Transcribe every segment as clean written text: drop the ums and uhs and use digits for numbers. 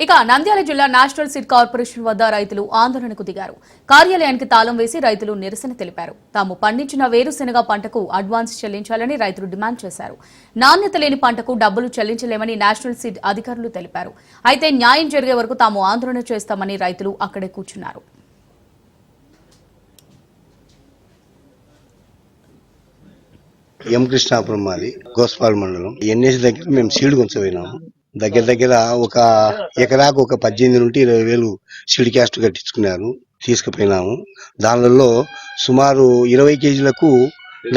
ఇక నంద్యాల జిల్లా national seed corporation వద్ద రైతులు ఆందోళనకు దిగారు. కార్యాలయానికి తాళం వేసి రైతులు నిరసన తెలిపారు. తాము పండించిన వేరుశెనగ పంటకు అడ్వాన్స్ చెల్లించాలని రైతులు డిమాండ్ చేశారు. నాణ్యత లేని పంటకు డబ్బులు చెల్లించలేమని నేషనల్ సీడ్ అధికారులు తెలిపారు. అయితే న్యాయం జరిగే వరకు తాము ఆందోళన చేస్తామని రైతులు అక్కడే కూర్చున్నారు. ఎం కృష్ణాపురం మాది గోస్పాల్ మండలం ఎన్ఎస్ దగ్గర మేము సీడ్ కొంచెం దగ్గర ఒక ఎకరాకు ఒక 18 నుండి 20 వేలు సీడ్ క్యాస్ట్ కట్టించుకున్నారు. తీసుకుపోయినాము. దానిలో సుమారు 20 కేజీలకు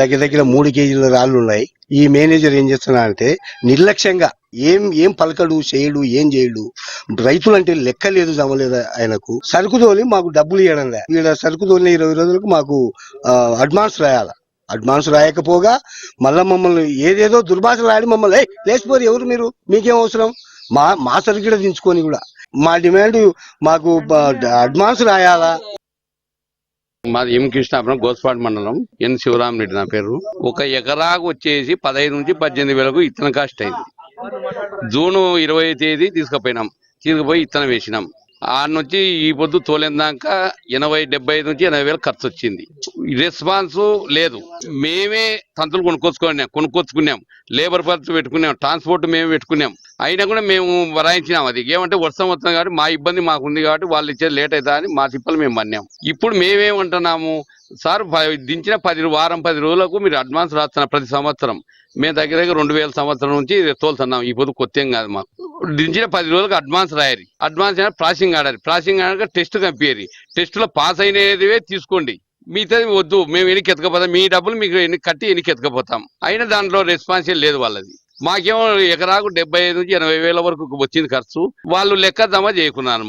దగ్గర 3 కేజీల రాళ్ళు ఉన్నాయి. ఈ మేనేజర్ ఏం చేస్తున్నా అంటే నిర్లక్ష్యంగా ఏం పలకడు చేయడు, ఏం చేయడు. రైతులు అంటే లెక్క లేదు, జమలేదు. ఆయనకు సరుకు తోలి మాకు డబ్బులు ఇవ్వడం లే. ఈడ సరుకు తోలిన 20 రోజులకు మాకు అడ్వాన్స్ రాయాలి. అడ్వాన్స్ రాయకపోగా మళ్ళా మమ్మల్ని ఏదేదో దుర్భాషలు ఆడి మమ్మల్ని లేచిపోరు, ఎవరు మీరు, మీకేం అవసరం, మా సరుకుడ దించుకొని కూడా మా డిమాండ్ మాకు అడ్వాన్స్ రాయాలా. మాది ఎం కృష్ణాపురం గోస్పాడ్ మండలం ఎన్ శివరామరెడ్డి నా పేరు. ఒక ఎకరాకు వచ్చేసి 15 నుంచి 18 వేలకు ఇత్తనం కాస్ట్ అయింది. జూన్ 20వ తేదీ తీసుకుపోయి ఇత్తనం వేసినాం. ఆ నుంచి ఈ పొద్దు తోలేదాకా 70 నుంచి 80 వేలు ఖర్చు వచ్చింది. రెస్పాన్స్ లేదు. మేమే తంతులు కొనుక్కొచ్చుకున్నాం, లేబర్ ఖర్చు పెట్టుకున్నాం, ట్రాన్స్పోర్ట్ మేమే పెట్టుకున్నాం. అయినా కూడా మేము వరాయించినాం. అది ఏమంటే వర్షం వస్తుంది కాబట్టి మా ఇబ్బంది మాకుంది కాబట్టి వాళ్ళు ఇచ్చేది లేట్ అవుతా అని మా తిప్పలు మేము మన్నాం. ఇప్పుడు మేమేమంటున్నాము, సార్ దించిన 10 రోజులకు మీరు అడ్వాన్స్ రాస్తున్న ప్రతి సంవత్సరం మేము దగ్గర 2000 సంవత్సరం నుంచి తోలుతున్నాం. ఈ పొద్దు కొత్త కాదు మాకు. దించిన 10 రోజులకు అడ్వాన్స్ రాయాలి. అడ్వాన్స్ అయినా ప్రాసింగ్ ఆడాలి. ప్రాసింగ్ ఆడాక టెస్ట్ కంపేరి. టెస్ట్ లో పాస్ అయినవే తీసుకోండి, మిగతాది వద్దు, మేము ఎన్నికి ఎత్తుకపోతాం, మీ డబ్బులు మీకు కట్టి ఎన్నికి ఎత్తుకపోతాం. అయినా దాంట్లో రెస్పాన్సే లేదు వాళ్ళది. మాకేమో ఎకరాకు 75 నుంచి 80 వేల వరకు వచ్చింది ఖర్చు. వాళ్ళు లెక్క జమ చేయకున్నారు.